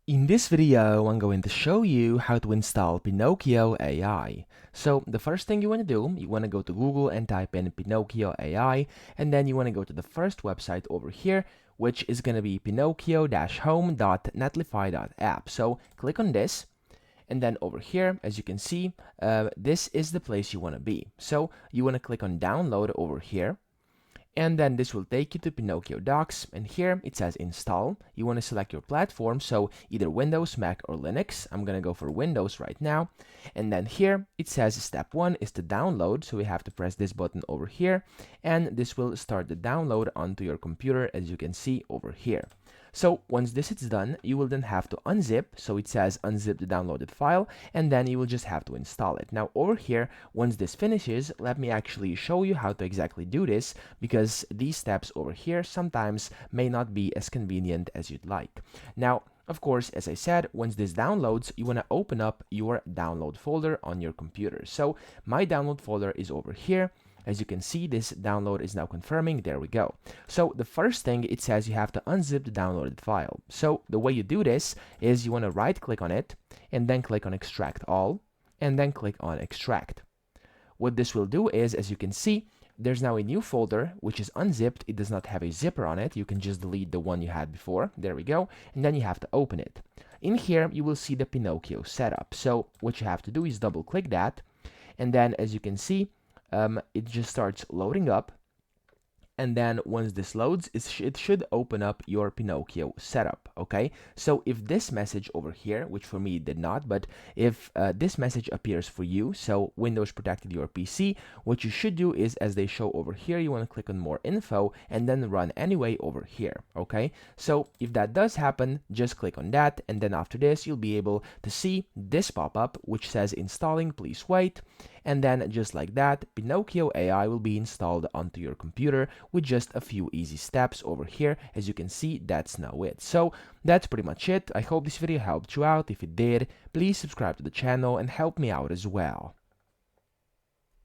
In this video, I'm going to show you how to install Pinokio AI. So the first thing you want to do, you want to go to Google and type in Pinokio AI, and then you want to go to the first website over here, which is going to be pinokio-home.netlify.app. So click on this, and then over here, as you can see, this is the place you want to be. So you want to click on download over here, and then this will take you to Pinokio Docs, and here it says install. You want to select your platform, so either Windows, Mac, or Linux. I'm gonna go for Windows right now. And then here it says step 1 is to download, so we have to press this button over here, and this will start the download onto your computer, as you can see over here. So once this is done, you will then have to unzip, so it says unzip the downloaded file, and then you will just have to install it. Now over here, once this finishes, let me actually show you how to exactly do this, because these steps over here sometimes may not be as convenient as you'd like. Now, of course, as I said, once this downloads, you want to open up your download folder on your computer. So my download folder is over here. As you can see, this download is now confirming. There we go. So the first thing, it says you have to unzip the downloaded file. So the way you do this is you want to right click on it and then click on extract all and then click on extract. What this will do is, as you can see, there's now a new folder which is unzipped. It does not have a zipper on it. You can just delete the one you had before. There we go. And then you have to open it. In here, you will see the Pinokio setup. So what you have to do is double click that. And then as you can see, it just starts loading up, and then once this loads, it should open up your Pinokio setup. Okay, so if this message over here, which for me it did not, but if this message appears for you, so Windows protected your PC, what you should do is, as they show over here, you want to click on more info and then run anyway over here. Okay, so if that does happen, just click on that, and then after this you'll be able to see this pop up which says installing, please wait. And then just like that, Pinokio AI will be installed onto your computer with just a few easy steps over here. As you can see, that's now it. So that's pretty much it. I hope this video helped you out. If it did, please subscribe to the channel and help me out as well.